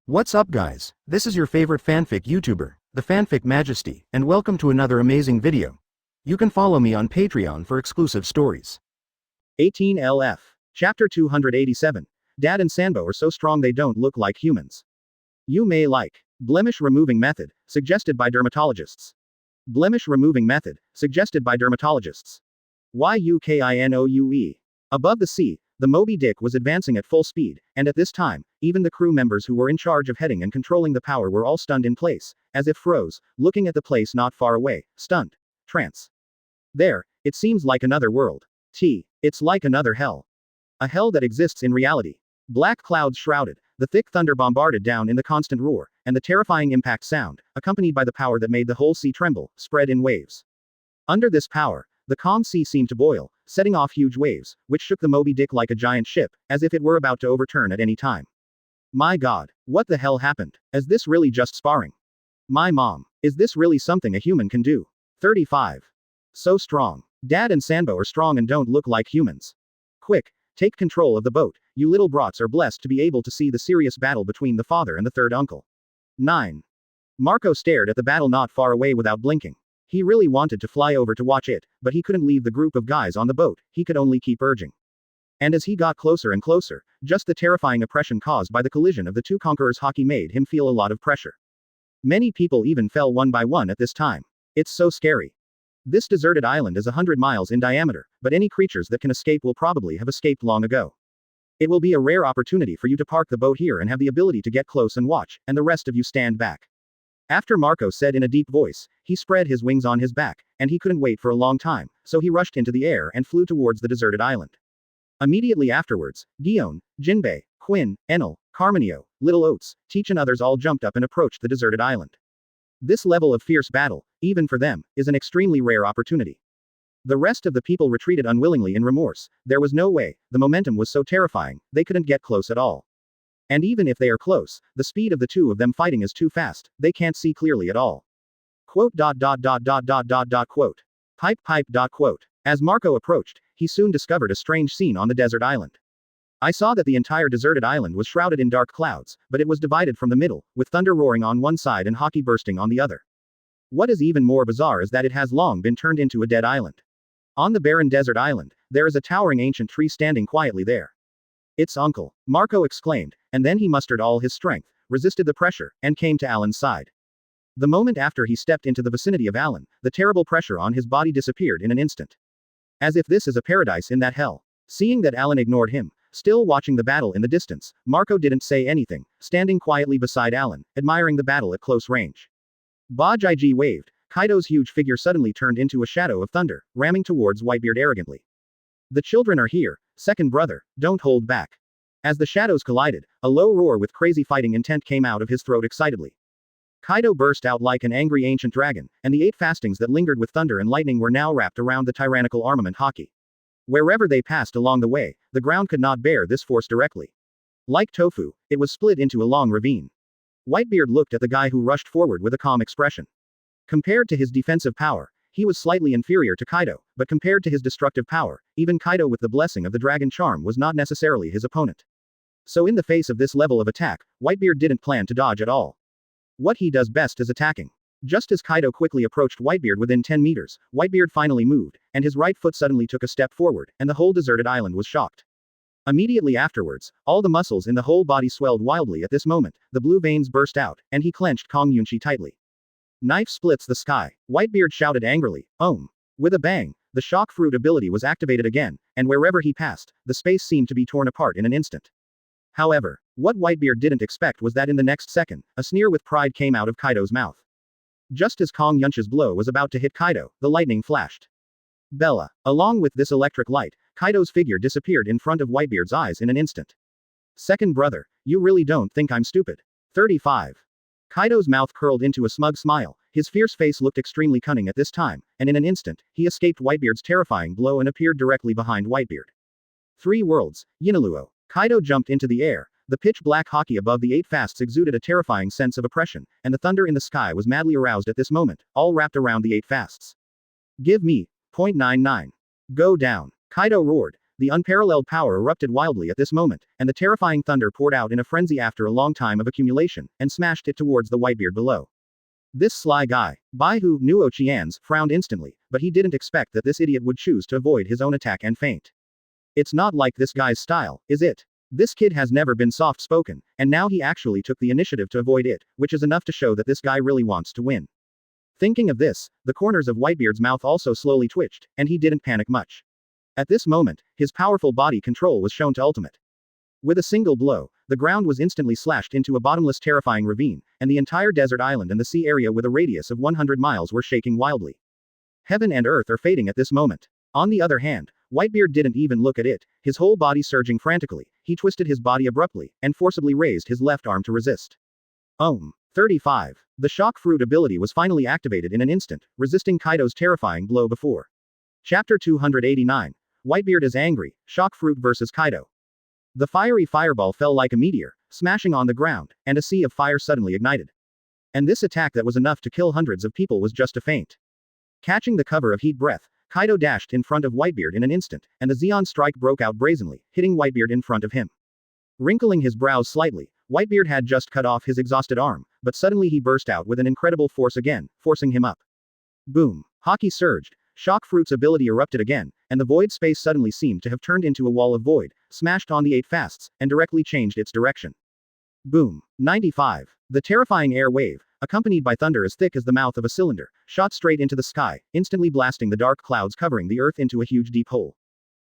What's up guys, this is your favorite fanfic YouTuber, the Fanfic Majesty, and welcome to another amazing video. You can follow me on Patreon for exclusive stories. 18 LF. Chapter 287. Dad and Sanbo are so strong they don't look like humans. You may like. Blemish removing method, suggested by dermatologists. Blemish removing method, suggested by dermatologists. YUKINOUE. Above the sea, the Moby Dick was advancing at full speed, and at this time, even the crew members who were in charge of heading and controlling the power were all stunned in place, as if froze, looking at the place not far away, stunned. Trance. There, it seems like another world. It's like another hell. A hell that exists in reality. Black clouds shrouded, the thick thunder bombarded down in the constant roar, and the terrifying impact sound, accompanied by the power that made the whole sea tremble, spread in waves. Under this power, the calm sea seemed to boil, setting off huge waves, which shook the Moby Dick like a giant ship, as if it were about to overturn at any time. My god, what the hell happened? Is this really just sparring? My mom, is this really something a human can do? 35. So strong. Dad and Sanbo are strong and don't look like humans. Quick, take control of the boat, you little brats are blessed to be able to see the serious battle between the father and the third uncle. 9. Marco stared at the battle not far away without blinking. He really wanted to fly over to watch it, but he couldn't leave the group of guys on the boat, he could only keep urging. And as he got closer and closer, just the terrifying oppression caused by the collision of the two conquerors' hockey made him feel a lot of pressure. Many people even fell one by one at this time. It's so scary. This deserted island is 100 miles in diameter, but any creatures that can escape will probably have escaped long ago. It will be a rare opportunity for you to park the boat here and have the ability to get close and watch, and the rest of you stand back. After Marco said in a deep voice, he spread his wings on his back, and he couldn't wait for a long time, so he rushed into the air and flew towards the deserted island. Immediately afterwards, Guion, Jinbei, Quinn, Enel, Carmenio, Little Oats, Teach and others all jumped up and approached the deserted island. This level of fierce battle, even for them, is an extremely rare opportunity. The rest of the people retreated unwillingly in remorse. There was no way, the momentum was so terrifying, they couldn't get close at all. And even if they are close, the speed of the two of them fighting is too fast, they can't see clearly at all. Quote. Quote. As Marco approached, he soon discovered a strange scene on the desert island. I saw that the entire deserted island was shrouded in dark clouds, but it was divided from the middle, with thunder roaring on one side and hockey bursting on the other. What is even more bizarre is that it has long been turned into a dead island. On the barren desert island, there is a towering ancient tree standing quietly there. It's Uncle, Marco exclaimed, and then he mustered all his strength, resisted the pressure, and came to Alan's side. The moment after he stepped into the vicinity of Alan, the terrible pressure on his body disappeared in an instant. As if this is a paradise in that hell. Seeing that Alan ignored him, still watching the battle in the distance, Marco didn't say anything, standing quietly beside Alan, admiring the battle at close range. Bajiji waved. Kaido's huge figure suddenly turned into a shadow of thunder, ramming towards Whitebeard arrogantly. The children are here, second brother, don't hold back. As the shadows collided, a low roar with crazy fighting intent came out of his throat excitedly. Kaido burst out like an angry ancient dragon, and the 8 fastings that lingered with thunder and lightning were now wrapped around the tyrannical armament hockey. Wherever they passed along the way, the ground could not bear this force directly. Like tofu, it was split into a long ravine. Whitebeard looked at the guy who rushed forward with a calm expression. Compared to his defensive power, he was slightly inferior to Kaido, but compared to his destructive power, even Kaido with the blessing of the dragon charm was not necessarily his opponent. So in the face of this level of attack, Whitebeard didn't plan to dodge at all. What he does best is attacking. Just as Kaido quickly approached Whitebeard within 10 meters, Whitebeard finally moved, and his right foot suddenly took a step forward, and the whole deserted island was shocked. Immediately afterwards, all the muscles in the whole body swelled wildly at this moment, the blue veins burst out, and he clenched Kong Yunchi tightly. Knife splits the sky. Whitebeard shouted angrily, "Ohm!" With a bang, the shock fruit ability was activated again, and wherever he passed, the space seemed to be torn apart in an instant. However, what Whitebeard didn't expect was that in the next second, a sneer with pride came out of Kaido's mouth. Just as Kong Yunchi's blow was about to hit Kaido, the lightning flashed. Bella. Along with this electric light, Kaido's figure disappeared in front of Whitebeard's eyes in an instant. Second brother, you really don't think I'm stupid. 35. Kaido's mouth curled into a smug smile, his fierce face looked extremely cunning at this time, and in an instant, he escaped Whitebeard's terrifying blow and appeared directly behind Whitebeard. 3 worlds, Yinaluo. Kaido jumped into the air, the pitch-black hockey above the 8 fasts exuded a terrifying sense of oppression, and the thunder in the sky was madly aroused at this moment, all wrapped around the 8 fasts. Give me, .99. Go down. Kaido roared, the unparalleled power erupted wildly at this moment, and the terrifying thunder poured out in a frenzy after a long time of accumulation, and smashed it towards the Whitebeard below. This sly guy, Bai Hu Nuo Qian's, frowned instantly, but he didn't expect that this idiot would choose to avoid his own attack and faint. It's not like this guy's style, is it? This kid has never been soft-spoken, and now he actually took the initiative to avoid it, which is enough to show that this guy really wants to win. Thinking of this, the corners of Whitebeard's mouth also slowly twitched, and he didn't panic much. At this moment, his powerful body control was shown to ultimate. With a single blow, the ground was instantly slashed into a bottomless terrifying ravine, and the entire desert island and the sea area with a radius of 100 miles were shaking wildly. Heaven and earth are fading at this moment. On the other hand, Whitebeard didn't even look at it, his whole body surging frantically. He twisted his body abruptly, and forcibly raised his left arm to resist. 35. The shock fruit ability was finally activated in an instant, resisting Kaido's terrifying blow before. Chapter 289. Whitebeard is angry, shock fruit versus Kaido. The fiery fireball fell like a meteor, smashing on the ground, and a sea of fire suddenly ignited. And this attack that was enough to kill hundreds of people was just a feint. Catching the cover of heat breath, Kaido dashed in front of Whitebeard in an instant, and the Zeon strike broke out brazenly, hitting Whitebeard in front of him. Wrinkling his brows slightly, Whitebeard had just cut off his exhausted arm, but suddenly he burst out with an incredible force again, forcing him up. Boom! Haki surged, shock fruit's ability erupted again, and the void space suddenly seemed to have turned into a wall of void, smashed on the 8 fasts, and directly changed its direction. Boom! 95. The terrifying air wave, accompanied by thunder as thick as the mouth of a cylinder, shot straight into the sky, instantly blasting the dark clouds covering the earth into a huge deep hole.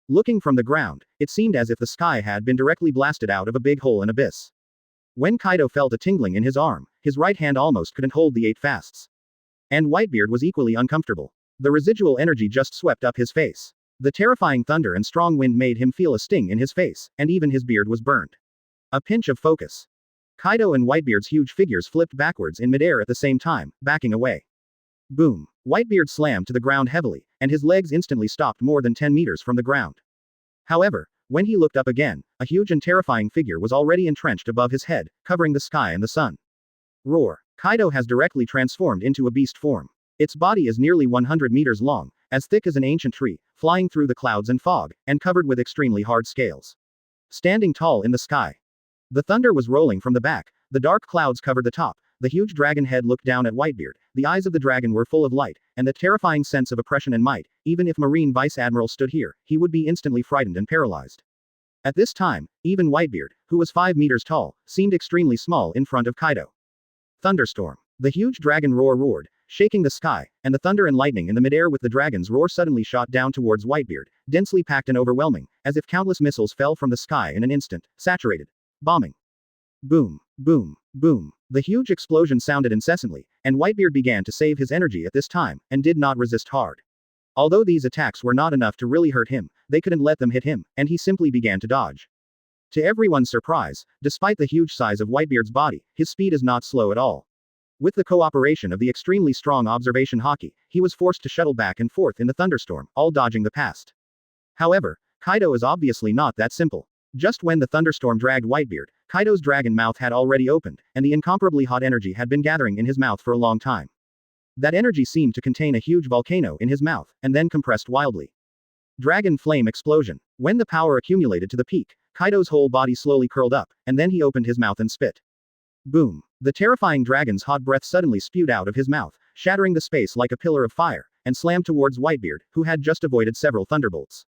Looking from the ground, it seemed as if the sky had been directly blasted out of a big hole and abyss. When Kaido felt a tingling in his arm, his right hand almost couldn't hold the 8 fasts. And Whitebeard was equally uncomfortable. The residual energy just swept up his face. The terrifying thunder and strong wind made him feel a sting in his face, and even his beard was burned. A pinch of focus. Kaido and Whitebeard's huge figures flipped backwards in midair at the same time, backing away. Boom! Whitebeard slammed to the ground heavily, and his legs instantly stopped more than 10 meters from the ground. However, when he looked up again, a huge and terrifying figure was already entrenched above his head, covering the sky and the sun. Roar! Kaido has directly transformed into a beast form. Its body is nearly 100 meters long, as thick as an ancient tree, flying through the clouds and fog, and covered with extremely hard scales. Standing tall in the sky. The thunder was rolling from the back, the dark clouds covered the top, the huge dragon head looked down at Whitebeard, the eyes of the dragon were full of light, and the terrifying sense of oppression and might. Even if Marine Vice Admiral stood here, he would be instantly frightened and paralyzed. At this time, even Whitebeard, who was 5 meters tall, seemed extremely small in front of Kaido. Thunderstorm. The huge dragon roared, shaking the sky, and the thunder and lightning in the midair with the dragon's roar suddenly shot down towards Whitebeard, densely packed and overwhelming, as if countless missiles fell from the sky in an instant, saturated. Bombing. Boom, boom, boom. The huge explosion sounded incessantly, and Whitebeard began to save his energy at this time, and did not resist hard. Although these attacks were not enough to really hurt him, they couldn't let them hit him, and he simply began to dodge. To everyone's surprise, despite the huge size of Whitebeard's body, his speed is not slow at all. With the cooperation of the extremely strong observation Haki, he was forced to shuttle back and forth in the thunderstorm, all dodging the past. However, Kaido is obviously not that simple. Just when the thunderstorm dragged Whitebeard, Kaido's dragon mouth had already opened, and the incomparably hot energy had been gathering in his mouth for a long time. That energy seemed to contain a huge volcano in his mouth, and then compressed wildly. Dragon flame explosion. When the power accumulated to the peak, Kaido's whole body slowly curled up, and then he opened his mouth and spit. Boom! The terrifying dragon's hot breath suddenly spewed out of his mouth, shattering the space like a pillar of fire, and slammed towards Whitebeard, who had just avoided several thunderbolts.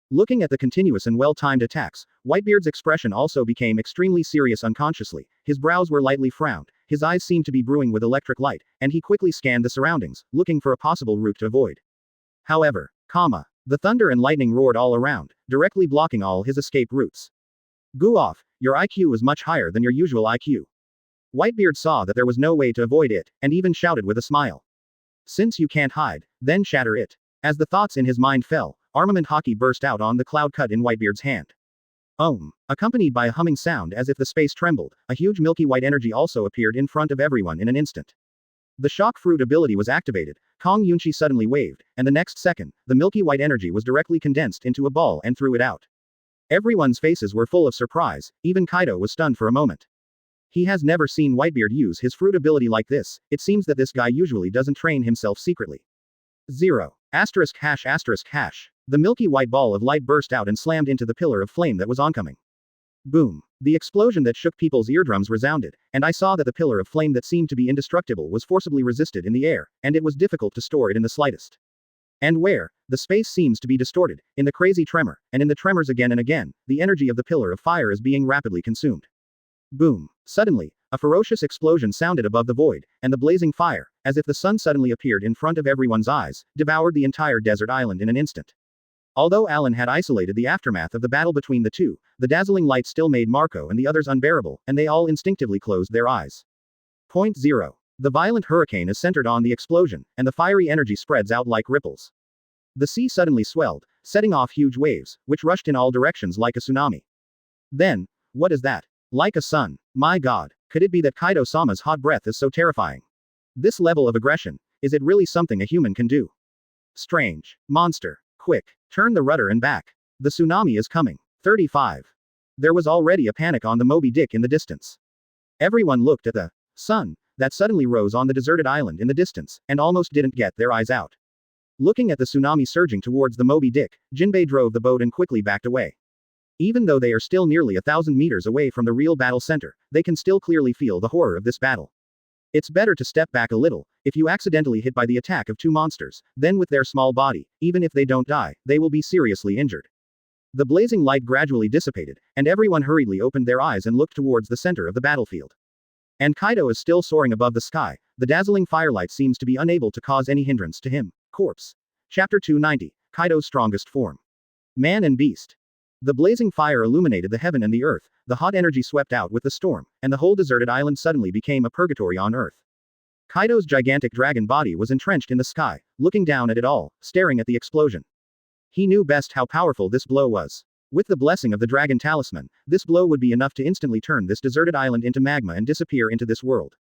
Looking at the continuous and well-timed attacks, Whitebeard's expression also became extremely serious unconsciously. His brows were lightly frowned, his eyes seemed to be brewing with electric light, and he quickly scanned the surroundings, looking for a possible route to avoid. However, the thunder and lightning roared all around, directly blocking all his escape routes. Go off, your IQ is much higher than your usual IQ. Whitebeard saw that there was no way to avoid it, and even shouted with a smile. Since you can't hide, then shatter it. As the thoughts in his mind fell, armament Haki burst out on the cloud cut in Whitebeard's hand. Accompanied by a humming sound as if the space trembled, a huge milky white energy also appeared in front of everyone in an instant. The shock fruit ability was activated, Kong Yunchi suddenly waved, and the next second, the milky white energy was directly condensed into a ball and threw it out. Everyone's faces were full of surprise, even Kaido was stunned for a moment. He has never seen Whitebeard use his fruit ability like this. It seems that this guy usually doesn't train himself secretly. 0. *##. The milky white ball of light burst out and slammed into the pillar of flame that was oncoming. Boom. The explosion that shook people's eardrums resounded, and I saw that the pillar of flame that seemed to be indestructible was forcibly resisted in the air, and it was difficult to store it in the slightest. And where? The space seems to be distorted, in the crazy tremor, and in the tremors again and again, the energy of the pillar of fire is being rapidly consumed. Boom. Suddenly, a ferocious explosion sounded above the void, and the blazing fire, as if the sun suddenly appeared in front of everyone's eyes, devoured the entire desert island in an instant. Although Alan had isolated the aftermath of the battle between the two, the dazzling light still made Marco and the others unbearable, and they all instinctively closed their eyes. Point 0. The violent hurricane is centered on the explosion, and the fiery energy spreads out like ripples. The sea suddenly swelled, setting off huge waves, which rushed in all directions like a tsunami. Then, what is that? Like a sun. My god, could it be that Kaido-sama's hot breath is so terrifying? This level of aggression, is it really something a human can do? Strange. Monster. Quick. Turn the rudder and back. The tsunami is coming. 35. There was already a panic on the Moby Dick in the distance. Everyone looked at the sun that suddenly rose on the deserted island in the distance, and almost didn't get their eyes out. Looking at the tsunami surging towards the Moby Dick, Jinbei drove the boat and quickly backed away. Even though they are still nearly 1,000 meters away from the real battle center, they can still clearly feel the horror of this battle. It's better to step back a little, if you accidentally hit by the attack of two monsters, then with their small body, even if they don't die, they will be seriously injured. The blazing light gradually dissipated, and everyone hurriedly opened their eyes and looked towards the center of the battlefield. And Kaido is still soaring above the sky, the dazzling firelight seems to be unable to cause any hindrance to him. Corpse. Chapter 290, Kaido's strongest form. Man and Beast. The blazing fire illuminated the heaven and the earth, the hot energy swept out with the storm, and the whole deserted island suddenly became a purgatory on earth. Kaido's gigantic dragon body was entrenched in the sky, looking down at it all, staring at the explosion. He knew best how powerful this blow was. With the blessing of the dragon talisman, this blow would be enough to instantly turn this deserted island into magma and disappear into this world.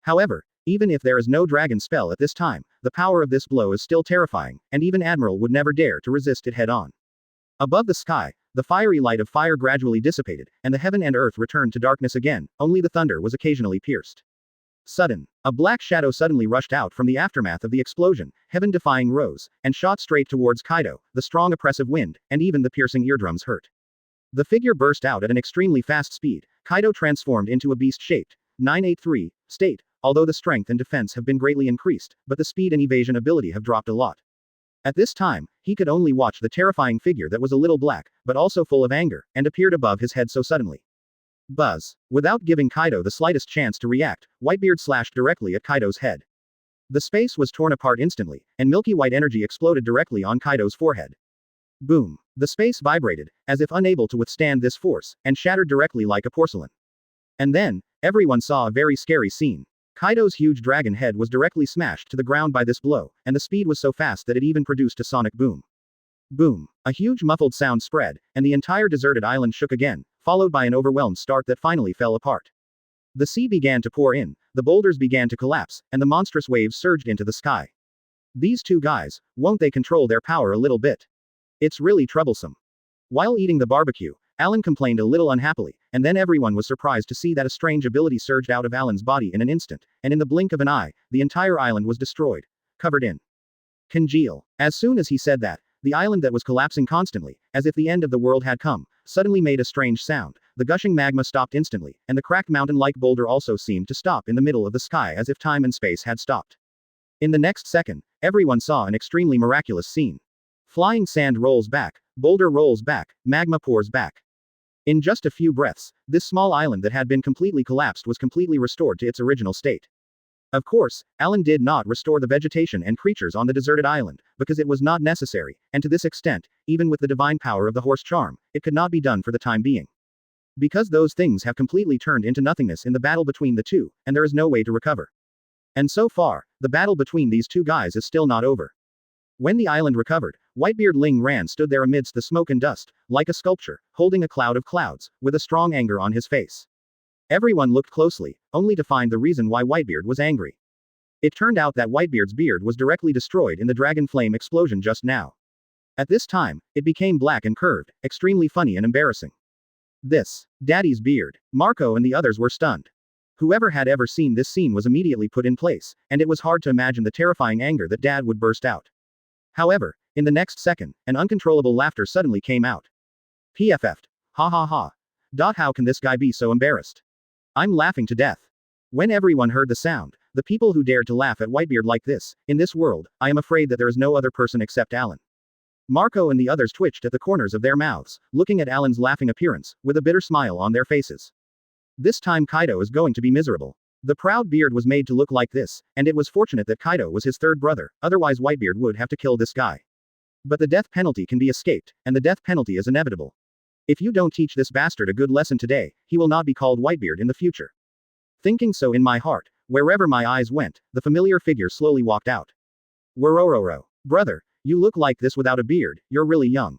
However, even if there is no dragon spell at this time, the power of this blow is still terrifying, and even Admiral would never dare to resist it head-on. Above the sky, the fiery light of fire gradually dissipated, and the heaven and earth returned to darkness again, only the thunder was occasionally pierced. Sudden. A black shadow suddenly rushed out from the aftermath of the explosion, heaven-defying rose, and shot straight towards Kaido, the strong oppressive wind, and even the piercing eardrums hurt. The figure burst out at an extremely fast speed, Kaido transformed into a beast-shaped, 983, state, although the strength and defense have been greatly increased, but the speed and evasion ability have dropped a lot. At this time, he could only watch the terrifying figure that was a little black, but also full of anger, and appeared above his head so suddenly. Buzz. Without giving Kaido the slightest chance to react, Whitebeard slashed directly at Kaido's head. The space was torn apart instantly, and milky white energy exploded directly on Kaido's forehead. Boom. The space vibrated, as if unable to withstand this force, and shattered directly like a porcelain. And then, everyone saw a very scary scene. Kaido's huge dragon head was directly smashed to the ground by this blow, and the speed was so fast that it even produced a sonic boom. Boom. A huge muffled sound spread, and the entire deserted island shook again, followed by an overwhelmed start that finally fell apart. The sea began to pour in, the boulders began to collapse, and the monstrous waves surged into the sky. These two guys, won't they control their power a little bit? It's really troublesome. While eating the barbecue, Alan complained a little unhappily, and then everyone was surprised to see that a strange ability surged out of Alan's body in an instant, and in the blink of an eye, the entire island was destroyed, covered in congeal. As soon as he said that, the island that was collapsing constantly, as if the end of the world had come, suddenly made a strange sound. The gushing magma stopped instantly, and the cracked mountain-like boulder also seemed to stop in the middle of the sky as if time and space had stopped. In the next second, everyone saw an extremely miraculous scene. Flying sand rolls back, boulder rolls back, magma pours back. In just a few breaths, this small island that had been completely collapsed was completely restored to its original state. Of course, Alan did not restore the vegetation and creatures on the deserted island, because it was not necessary, and to this extent, even with the divine power of the horse charm, it could not be done for the time being. Because those things have completely turned into nothingness in the battle between the two, and there is no way to recover. And so far, the battle between these two guys is still not over. When the island recovered, Whitebeard Ling Ran stood there amidst the smoke and dust, like a sculpture, holding a cloud of clouds, with a strong anger on his face. Everyone looked closely, only to find the reason why Whitebeard was angry. It turned out that Whitebeard's beard was directly destroyed in the dragon flame explosion just now. At this time, it became black and curved, extremely funny and embarrassing. This, Daddy's beard. Marco and the others were stunned. Whoever had ever seen this scene was immediately put in place, and it was hard to imagine the terrifying anger that Dad would burst out. However, In the next second, an uncontrollable laughter suddenly came out. PFF'd. Ha ha ha. How can this guy be so embarrassed? I'm laughing to death. When everyone heard the sound, the people who dared to laugh at Whitebeard like this, in this world, I am afraid that there is no other person except Alan. Marco and the others twitched at the corners of their mouths, looking at Alan's laughing appearance, with a bitter smile on their faces. This time Kaido is going to be miserable. The proud beard was made to look like this, and it was fortunate that Kaido was his third brother, otherwise Whitebeard would have to kill this guy. But the death penalty can be escaped, and the death penalty is inevitable. If you don't teach this bastard a good lesson today, he will not be called Whitebeard in the future. Thinking so in my heart, wherever my eyes went, the familiar figure slowly walked out. Worororo. Brother, you look like this without a beard, you're really young.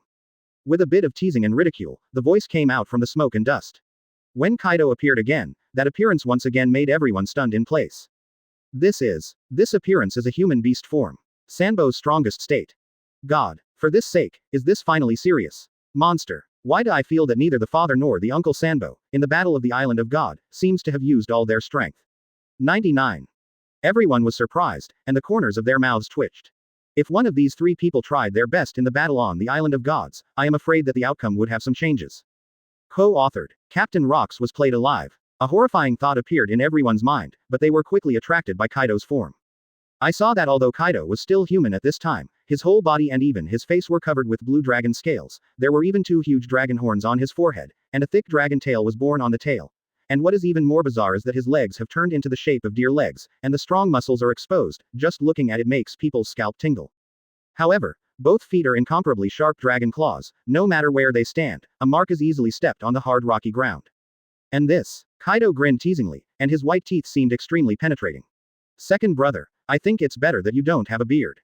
With a bit of teasing and ridicule, the voice came out from the smoke and dust. When Kaido appeared again, that appearance once again made everyone stunned in place. This appearance is a human beast form. Sanbo's strongest state. God. For this sake, is this finally serious? Monster. Why do I feel that neither the father nor the uncle Sanbo, in the battle of the Island of God, seems to have used all their strength? 99. Everyone was surprised, and the corners of their mouths twitched. If one of these three people tried their best in the battle on the Island of Gods, I am afraid that the outcome would have some changes. Co-authored. Captain Rox was played alive. A horrifying thought appeared in everyone's mind, but they were quickly attracted by Kaido's form. I saw that although Kaido was still human at this time, his whole body and even his face were covered with blue dragon scales, there were even 2 huge dragon horns on his forehead, and a thick dragon tail was borne on the tail. And what is even more bizarre is that his legs have turned into the shape of deer legs, and the strong muscles are exposed, just looking at it makes people's scalp tingle. However, both feet are incomparably sharp dragon claws, no matter where they stand, a mark is easily stepped on the hard rocky ground. And this? Kaido grinned teasingly, and his white teeth seemed extremely penetrating. Second brother, I think it's better that you don't have a beard.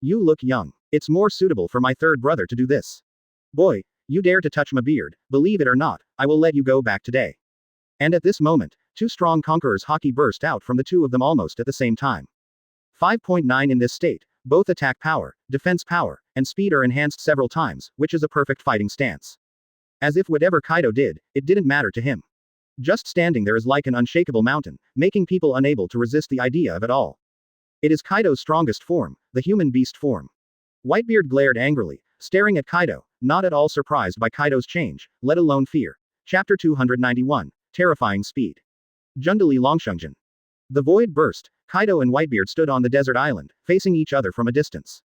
You look young. It's more suitable for my third brother to do this. Boy, you dare to touch my beard, believe it or not, I will let you go back today. And at this moment, 2 strong conquerors' haki burst out from the 2 of them almost at the same time. 5.9 In this state, both attack power, defense power, and speed are enhanced several times, which is a perfect fighting stance. As if whatever Kaido did, it didn't matter to him. Just standing there is like an unshakable mountain, making people unable to resist the idea of it all. It is Kaido's strongest form, the human beast form. Whitebeard glared angrily, staring at Kaido, not at all surprised by Kaido's change, let alone fear. Chapter 291. Terrifying Speed. Jundali Longshungjin. The void burst. Kaido and Whitebeard stood on the desert island, facing each other from a distance.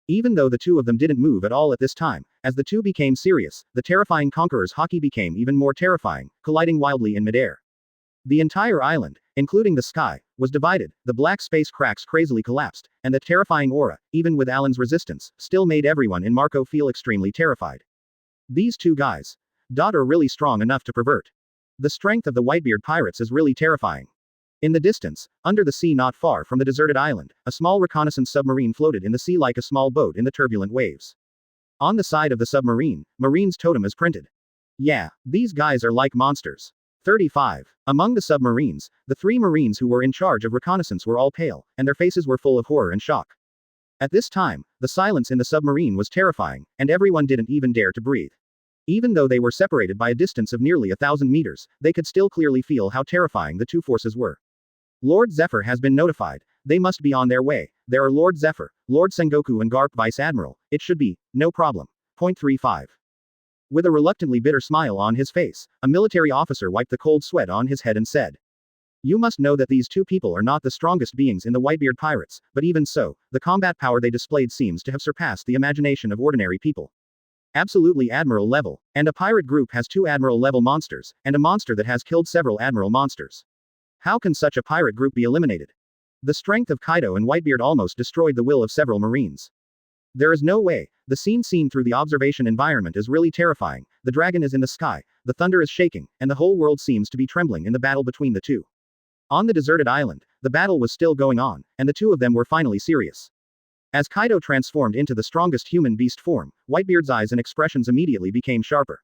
Even though the 2 of them didn't move at all at this time, as the 2 became serious, the terrifying conqueror's haki became even more terrifying, colliding wildly in midair. The entire island, including the sky, was divided, the black space cracks crazily collapsed, and the terrifying aura, even with Alan's resistance, still made everyone in Marco feel extremely terrified. These 2 guys. Are really strong enough to pervert. The strength of the Whitebeard Pirates is really terrifying. In the distance, under the sea not far from the deserted island, a small reconnaissance submarine floated in the sea like a small boat in the turbulent waves. On the side of the submarine, Marine's totem is printed. Yeah, these guys are like monsters. 35. Among the submarines, the 3 Marines who were in charge of reconnaissance were all pale, and their faces were full of horror and shock. At this time, the silence in the submarine was terrifying, and everyone didn't even dare to breathe. Even though they were separated by a distance of nearly 1,000 meters, they could still clearly feel how terrifying the 2 forces were. Lord Zephyr has been notified. They must be on their way. There are Lord Zephyr, Lord Sengoku and Garp Vice Admiral. It should be, no problem. Point 35. With a reluctantly bitter smile on his face, a military officer wiped the cold sweat on his head and said, You must know that these 2 people are not the strongest beings in the Whitebeard Pirates, but even so, the combat power they displayed seems to have surpassed the imagination of ordinary people. Absolutely admiral level, and a pirate group has 2 admiral level monsters, and a monster that has killed several admiral monsters. How can such a pirate group be eliminated? The strength of Kaido and Whitebeard almost destroyed the will of several Marines. There is no way. The scene seen through the observation environment is really terrifying. The dragon is in the sky, the thunder is shaking, and the whole world seems to be trembling in the battle between the 2. On the deserted island, the battle was still going on, and the 2 of them were finally serious. As Kaido transformed into the strongest human beast form, Whitebeard's eyes and expressions immediately became sharper.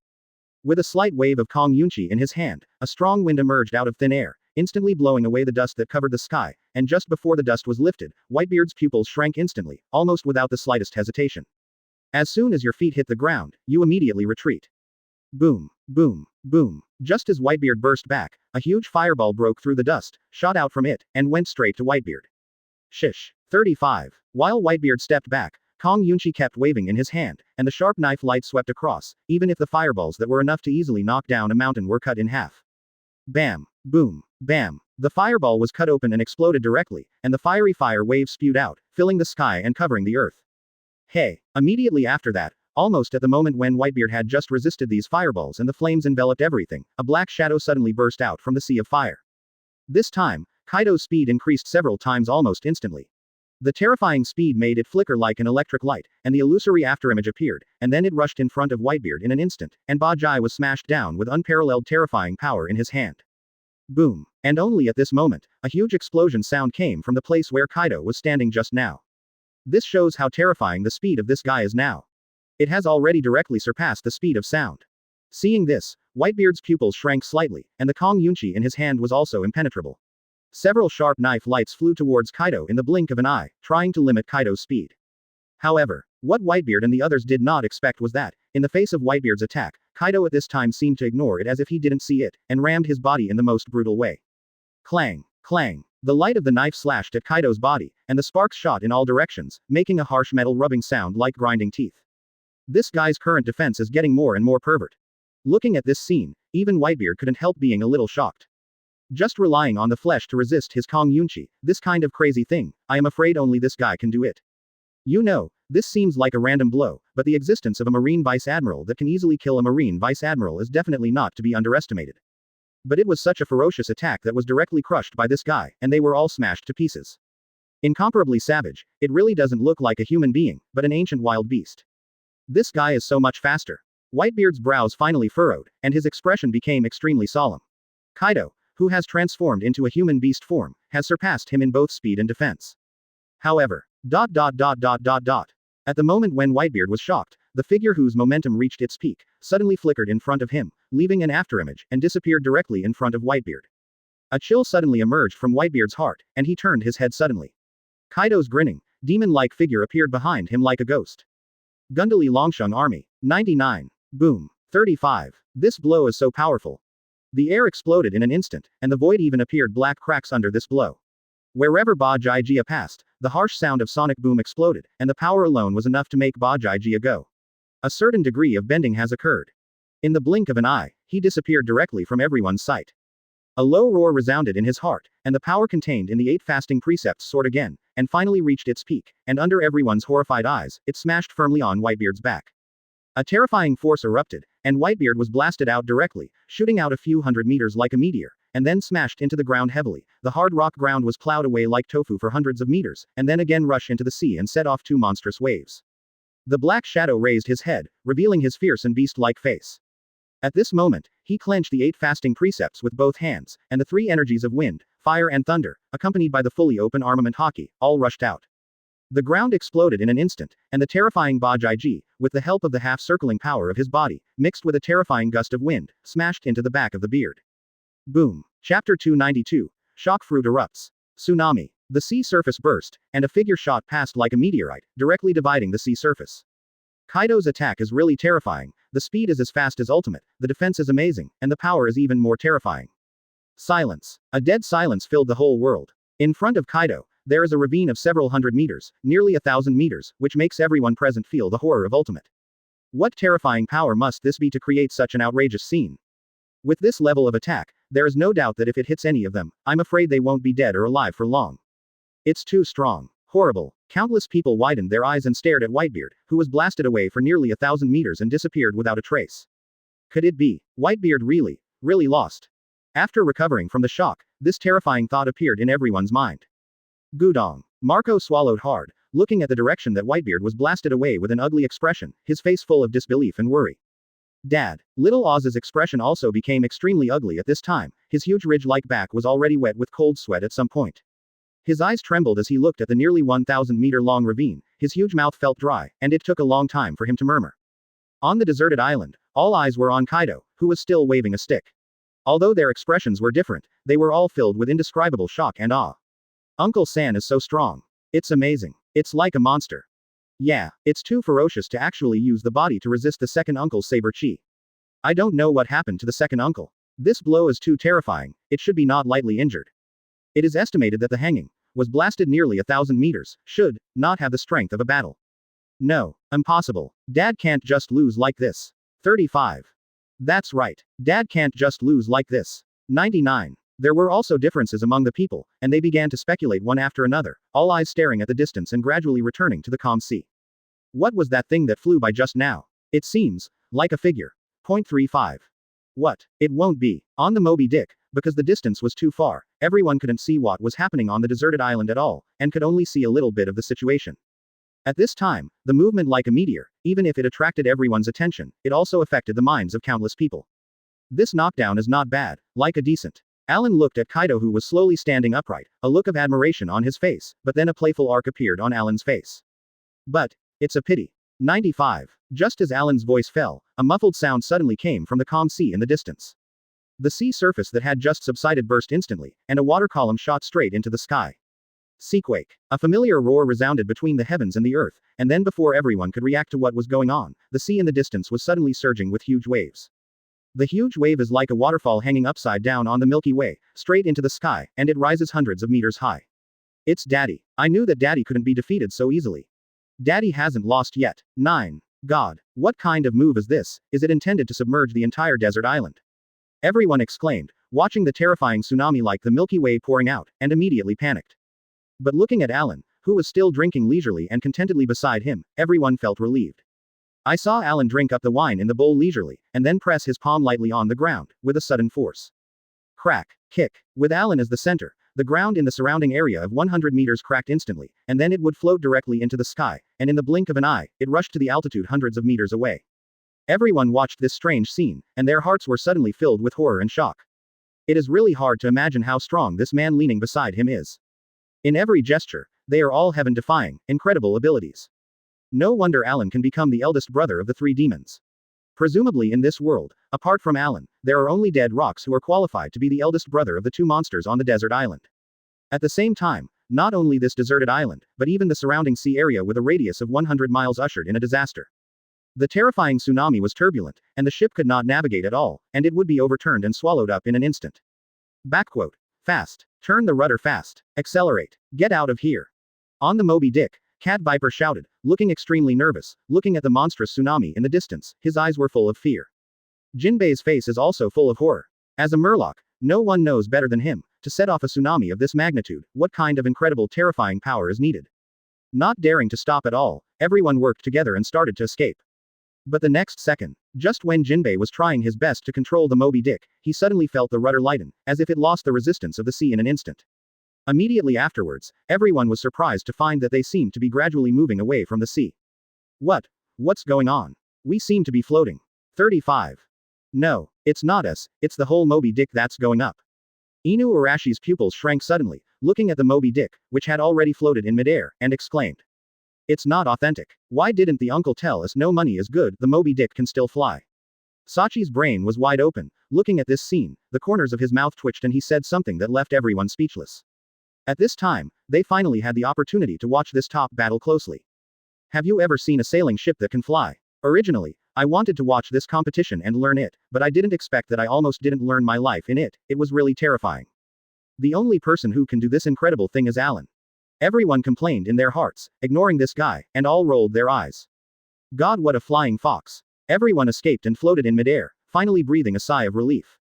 With a slight wave of Kong Yunchi in his hand, a strong wind emerged out of thin air, instantly blowing away the dust that covered the sky, and just before the dust was lifted, Whitebeard's pupils shrank instantly, almost without the slightest hesitation. As soon as your feet hit the ground, you immediately retreat. Boom, boom, boom. Just as Whitebeard burst back, a huge fireball broke through the dust, shot out from it, and went straight to Whitebeard. Shish. 35. While Whitebeard stepped back, Kong Yunchi kept waving in his hand, and the sharp knife light swept across, even if the fireballs that were enough to easily knock down a mountain were cut in half. Bam! Boom! Bam! The fireball was cut open and exploded directly, and the fiery fire wave spewed out, filling the sky and covering the earth. Hey! Immediately after that, almost at the moment when Whitebeard had just resisted these fireballs and the flames enveloped everything, a black shadow suddenly burst out from the sea of fire. This time, Kaido's speed increased several times almost instantly. The terrifying speed made it flicker like an electric light, and the illusory afterimage appeared, and then it rushed in front of Whitebeard in an instant, and Bajai was smashed down with unparalleled terrifying power in his hand. Boom. And only at this moment, a huge explosion sound came from the place where Kaido was standing just now. This shows how terrifying the speed of this guy is now. It has already directly surpassed the speed of sound. Seeing this, Whitebeard's pupils shrank slightly, and the Kong Yunchi in his hand was also impenetrable. Several sharp knife lights flew towards Kaido in the blink of an eye, trying to limit Kaido's speed. However, what Whitebeard and the others did not expect was that, in the face of Whitebeard's attack, Kaido at this time seemed to ignore it as if he didn't see it, and rammed his body in the most brutal way. Clang! Clang! The light of the knife slashed at Kaido's body, and the sparks shot in all directions, making a harsh metal rubbing sound like grinding teeth. This guy's current defense is getting more and more pervert. Looking at this scene, even Whitebeard couldn't help being a little shocked. Just relying on the flesh to resist his Kong Yunchi, this kind of crazy thing, I am afraid only this guy can do it. You know, this seems like a random blow, but the existence of a Marine Vice Admiral that can easily kill a Marine Vice Admiral is definitely not to be underestimated. But it was such a ferocious attack that was directly crushed by this guy, and they were all smashed to pieces. Incomparably savage, it really doesn't look like a human being, but an ancient wild beast. This guy is so much faster. Whitebeard's brows finally furrowed, and his expression became extremely solemn. Kaido, who has transformed into a human beast form, has surpassed him in both speed and defense. However, At the moment when Whitebeard was shocked, the figure whose momentum reached its peak, suddenly flickered in front of him, leaving an afterimage, and disappeared directly in front of Whitebeard. A chill suddenly emerged from Whitebeard's heart, and he turned his head suddenly. Kaido's grinning, demon-like figure appeared behind him like a ghost. Gundali Longsheng Army. 99. Boom. 35. This blow is so powerful. The air exploded in an instant, and the void even appeared black cracks under this blow. Wherever Bajai Jia passed, the harsh sound of sonic boom exploded, and the power alone was enough to make Bajai Jia go. A certain degree of bending has occurred. In the blink of an eye, he disappeared directly from everyone's sight. A low roar resounded in his heart, and the power contained in the 8 fasting precepts soared again, and finally reached its peak, and under everyone's horrified eyes, it smashed firmly on Whitebeard's back. A terrifying force erupted, and Whitebeard was blasted out directly, shooting out a few hundred meters like a meteor, and then smashed into the ground heavily. The hard rock ground was plowed away like tofu for hundreds of meters, and then again rushed into the sea and set off 2 monstrous waves. The black shadow raised his head, revealing his fierce and beast-like face. At this moment, he clenched the 8 fasting precepts with both hands, and the 3 energies of wind, fire and thunder, accompanied by the fully open armament haki, all rushed out. The ground exploded in an instant, and the terrifying Bajai Ji, with the help of the half-circling power of his body, mixed with a terrifying gust of wind, smashed into the back of the beard. Boom. Chapter 292. Shock Fruit Erupts. Tsunami. The sea surface burst, and a figure shot past like a meteorite, directly dividing the sea surface. Kaido's attack is really terrifying, the speed is as fast as ultimate, the defense is amazing, and the power is even more terrifying. Silence. A dead silence filled the whole world. In front of Kaido, there is a ravine of several hundred meters, nearly 1,000 meters, which makes everyone present feel the horror of ultimate. What terrifying power must this be to create such an outrageous scene? With this level of attack, there is no doubt that if it hits any of them, I'm afraid they won't be dead or alive for long. It's too strong. Horrible. Countless people widened their eyes and stared at Whitebeard, who was blasted away for nearly 1,000 meters and disappeared without a trace. Could it be? Whitebeard really lost? After recovering from the shock, this terrifying thought appeared in everyone's mind. Gudong. Marco swallowed hard, looking at the direction that Whitebeard was blasted away with an ugly expression, his face full of disbelief and worry. Dad. Little Oz's expression also became extremely ugly at this time, his huge ridge-like back was already wet with cold sweat at some point. His eyes trembled as he looked at the nearly 1,000-meter-long ravine, his huge mouth felt dry, and it took a long time for him to murmur. On the deserted island, all eyes were on Kaido, who was still waving a stick. Although their expressions were different, they were all filled with indescribable shock and awe. Uncle San is so strong. It's amazing. It's like a monster. Yeah, it's too ferocious to actually use the body to resist the second uncle's saber chi. I don't know what happened to the second uncle. This blow is too terrifying, it should be not lightly injured. It is estimated that the hanging was blasted nearly 1,000 meters, should not have the strength of a battle. No. Impossible. Dad can't just lose like this. 35. That's right. Dad can't just lose like this. 99. There were also differences among the people, and they began to speculate one after another, all eyes staring at the distance and gradually returning to the calm sea. What was that thing that flew by just now? It seems like a figure. 0.35. What? It won't be. On the Moby Dick, because the distance was too far, everyone couldn't see what was happening on the deserted island at all, and could only see a little bit of the situation. At this time, the movement like a meteor, even if it attracted everyone's attention, it also affected the minds of countless people. This knockdown is not bad, like a decent. Alan looked at Kaido, who was slowly standing upright, a look of admiration on his face, but then a playful arc appeared on Alan's face. But, it's a pity. 95. Just as Alan's voice fell, a muffled sound suddenly came from the calm sea in the distance. The sea surface that had just subsided burst instantly, and a water column shot straight into the sky. Seaquake. A familiar roar resounded between the heavens and the earth, and then before everyone could react to what was going on, the sea in the distance was suddenly surging with huge waves. The huge wave is like a waterfall hanging upside down on the Milky Way, straight into the sky, and it rises hundreds of meters high. It's Daddy. I knew that Daddy couldn't be defeated so easily. Daddy hasn't lost yet. 9. God. What kind of move is this? Is it intended to submerge the entire desert island? Everyone exclaimed, watching the terrifying tsunami like the Milky Way pouring out, and immediately panicked. But looking at Alan, who was still drinking leisurely and contentedly beside him, everyone felt relieved. I saw Alan drink up the wine in the bowl leisurely, and then press his palm lightly on the ground, with a sudden force. Crack, kick. With Alan as the center, the ground in the surrounding area of 100 meters cracked instantly, and then it would float directly into the sky, and in the blink of an eye, it rushed to the altitude hundreds of meters away. Everyone watched this strange scene, and their hearts were suddenly filled with horror and shock. It is really hard to imagine how strong this man leaning beside him is. In every gesture, they are all heaven-defying, incredible abilities. No wonder Alan can become the eldest brother of the three demons. Presumably in this world, apart from Alan, there are only dead rocks who are qualified to be the eldest brother of the two monsters on the desert island. At the same time, not only this deserted island, but even the surrounding sea area with a radius of 100 miles ushered in a disaster. The terrifying tsunami was turbulent, and the ship could not navigate at all, and it would be overturned and swallowed up in an instant. Backquote. Fast. Turn the rudder fast. Accelerate. Get out of here. On the Moby Dick, Cat Viper shouted, looking extremely nervous, looking at the monstrous tsunami in the distance, his eyes were full of fear. Jinbei's face is also full of horror. As a Murloc, no one knows better than him, to set off a tsunami of this magnitude, what kind of incredible terrifying power is needed. Not daring to stop at all, everyone worked together and started to escape. But the next second, just when Jinbei was trying his best to control the Moby Dick, he suddenly felt the rudder lighten, as if it lost the resistance of the sea in an instant. Immediately afterwards, everyone was surprised to find that they seemed to be gradually moving away from the sea. What's going on? We seem to be floating. 35. No, it's not us, it's the whole Moby Dick that's going up. Inu Arashi's pupils shrank suddenly, looking at the Moby Dick, which had already floated in midair, and exclaimed. It's not authentic. Why didn't the uncle tell us no money is good, the Moby Dick can still fly? Sachi's brain was wide open, looking at this scene, the corners of his mouth twitched and he said something that left everyone speechless. At this time, they finally had the opportunity to watch this top battle closely. Have you ever seen a sailing ship that can fly? Originally, I wanted to watch this competition and learn it, but I didn't expect that I almost didn't learn my life in it, it was really terrifying. The only person who can do this incredible thing is Alan. Everyone complained in their hearts, ignoring this guy, and all rolled their eyes. God, what a flying fox. Everyone escaped and floated in midair, finally breathing a sigh of relief.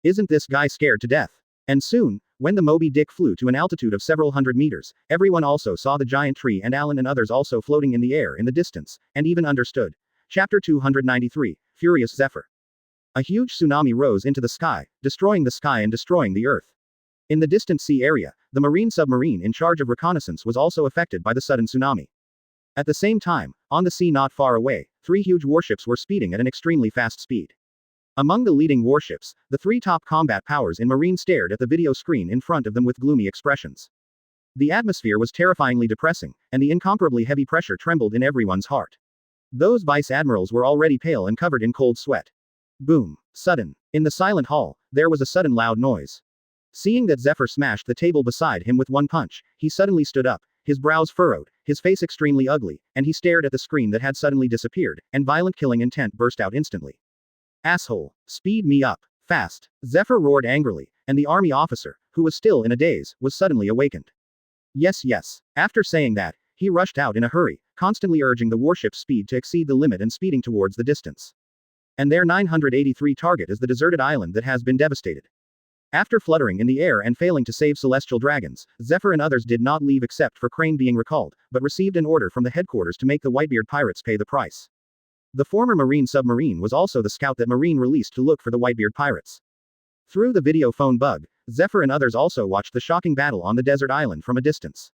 Isn't this guy scared to death? And soon, when the Moby Dick flew to an altitude of several hundred meters, everyone also saw the giant tree and Alan and others also floating in the air in the distance, and even understood. Chapter 293, Furious Zephyr. A huge tsunami rose into the sky and destroying the earth. In the distant sea area, the marine submarine in charge of reconnaissance was also affected by the sudden tsunami. At the same time, on the sea not far away, 3 huge warships were speeding at an extremely fast speed. Among the leading warships, the 3 top combat powers in marine stared at the video screen in front of them with gloomy expressions. The atmosphere was terrifyingly depressing, and the incomparably heavy pressure trembled in everyone's heart. Those vice admirals were already pale and covered in cold sweat. Boom. Sudden. In the silent hall, there was a sudden loud noise. Seeing that Zephyr smashed the table beside him with one punch, he suddenly stood up, his brows furrowed, his face extremely ugly, and he stared at the screen that had suddenly disappeared, and violent killing intent burst out instantly. Asshole. Speed me up. Fast. Zephyr roared angrily, and the army officer, who was still in a daze, was suddenly awakened. Yes. After saying that, He rushed out in a hurry, constantly urging the warship's speed to exceed the limit and speeding towards the distance. And their 983 target is the deserted island that has been devastated. After fluttering in the air and failing to save celestial dragons, Zephyr and others did not leave except for Crane being recalled, but received an order from the headquarters to make the Whitebeard Pirates pay the price. The former Marine submarine was also the scout that Marine released to look for the Whitebeard Pirates. Through the video phone bug, Zephyr and others also watched the shocking battle on the desert island from a distance.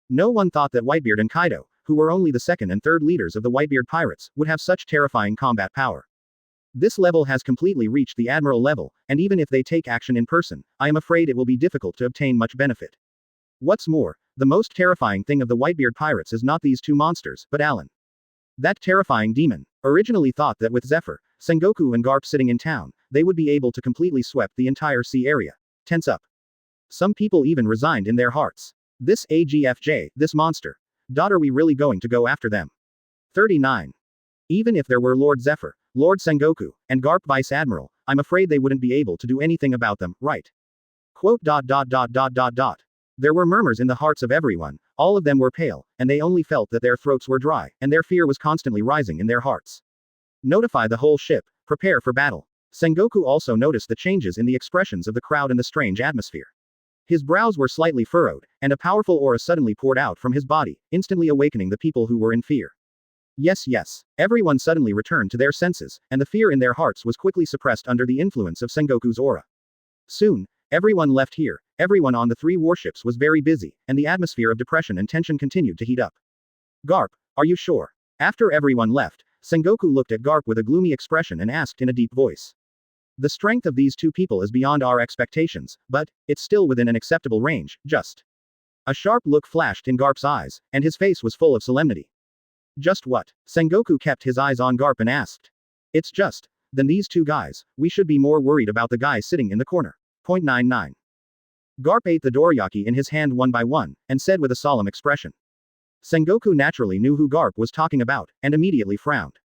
No one thought that Whitebeard and Kaido, who were only the second and third leaders of the Whitebeard Pirates, would have such terrifying combat power. This level has completely reached the Admiral level, and even if they take action in person, I am afraid it will be difficult to obtain much benefit. What's more, the most terrifying thing of the Whitebeard Pirates is not these two monsters, but Alan. That terrifying demon. Originally thought that with Zephyr, Sengoku and Garp sitting in town, they would be able to completely sweep the entire sea area. Tense up. Some people even resigned in their hearts. This AGFJ, this monster. Are we really going to go after them? 39. Even if there were Lord Zephyr, Lord Sengoku, and Garp Vice Admiral, I'm afraid they wouldn't be able to do anything about them, right? Quote. There were murmurs in the hearts of everyone, all of them were pale, and they only felt that their throats were dry, and their fear was constantly rising in their hearts. Notify the whole ship, prepare for battle. Sengoku also noticed the changes in the expressions of the crowd and the strange atmosphere. His brows were slightly furrowed, and a powerful aura suddenly poured out from his body, instantly awakening the people who were in fear. Yes. Everyone suddenly returned to their senses, and the fear in their hearts was quickly suppressed under the influence of Sengoku's aura. Soon, everyone left here, everyone on the three warships was very busy, and the atmosphere of depression and tension continued to heat up. Garp, are you sure? After everyone left, Sengoku looked at Garp with a gloomy expression and asked in a deep voice. The strength of these two people is beyond our expectations, but it's still within an acceptable range, just. A sharp look flashed in Garp's eyes, and his face was full of solemnity. Just what? Sengoku kept his eyes on Garp and asked. It's just. Then these two guys, we should be more worried about the guy sitting in the corner. 99. Garp ate the dorayaki in his hand one by one, and said with a solemn expression. Sengoku naturally knew who Garp was talking about, and immediately frowned.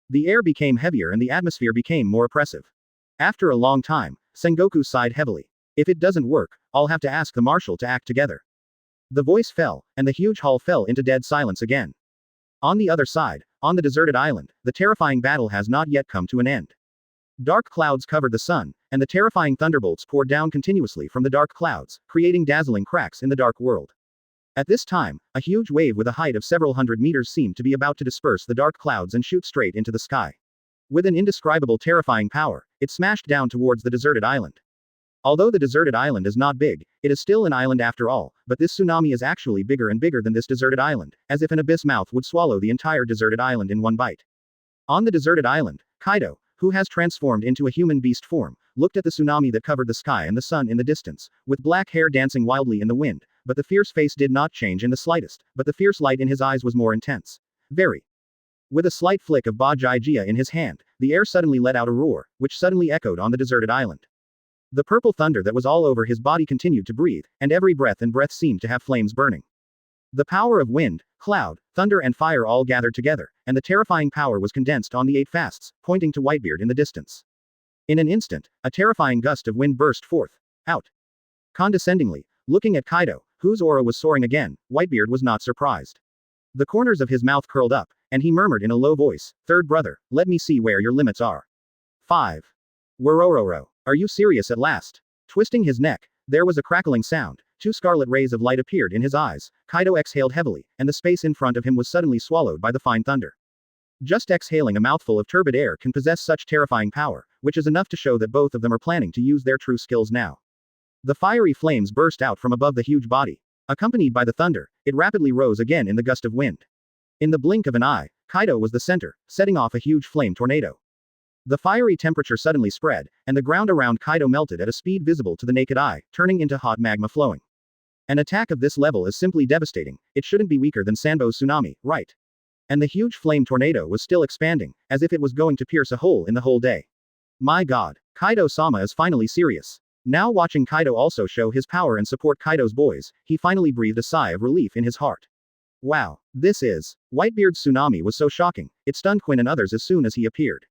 The air became heavier and the atmosphere became more oppressive. After a long time, Sengoku sighed heavily. If it doesn't work, I'll have to ask the marshal to act together. The voice fell, and the huge hall fell into dead silence again. On the other side, on the deserted island, the terrifying battle has not yet come to an end. Dark clouds covered the sun, and the terrifying thunderbolts poured down continuously from the dark clouds, creating dazzling cracks in the dark world. At this time, a huge wave with a height of several hundred meters seemed to be about to disperse the dark clouds and shoot straight into the sky. With an indescribable terrifying power, it smashed down towards the deserted island. Although the deserted island is not big, it is still an island after all, but this tsunami is actually bigger and bigger than this deserted island, as if an abyss mouth would swallow the entire deserted island in one bite. On the deserted island, Kaido, who has transformed into a human beast form, looked at the tsunami that covered the sky and the sun in the distance, with black hair dancing wildly in the wind, but the fierce face did not change in the slightest, but the fierce light in his eyes was more intense. Very. With a slight flick of Bajijia in his hand, the air suddenly let out a roar, which suddenly echoed on the deserted island. The purple thunder that was all over his body continued to breathe, and every breath and breath seemed to have flames burning. The power of wind, cloud, thunder and fire all gathered together, and the terrifying power was condensed on the 8 fasts, pointing to Whitebeard in the distance. In an instant, a terrifying gust of wind burst forth. Out. Condescendingly, looking at Kaido, whose aura was soaring again, Whitebeard was not surprised. The corners of his mouth curled up, and he murmured in a low voice, "Third brother, let me see where your limits are." 5. Worororo. Are you serious at last? Twisting his neck, there was a crackling sound, 2 scarlet rays of light appeared in his eyes, Kaido exhaled heavily, and the space in front of him was suddenly swallowed by the fine thunder. Just exhaling a mouthful of turbid air can possess such terrifying power, which is enough to show that both of them are planning to use their true skills now. The fiery flames burst out from above the huge body. Accompanied by the thunder, it rapidly rose again in the gust of wind. In the blink of an eye, Kaido was the center, setting off a huge flame tornado. The fiery temperature suddenly spread, and the ground around Kaido melted at a speed visible to the naked eye, turning into hot magma flowing. An attack of this level is simply devastating, it shouldn't be weaker than Sanbo's tsunami, right? And the huge flame tornado was still expanding, as if it was going to pierce a hole in the whole day. My god, Kaido-sama is finally serious. Now watching Kaido also show his power and support Kaido's boys, he finally breathed a sigh of relief in his heart. Wow, this is. Whitebeard's tsunami was so shocking, it stunned Quinn and others as soon as he appeared.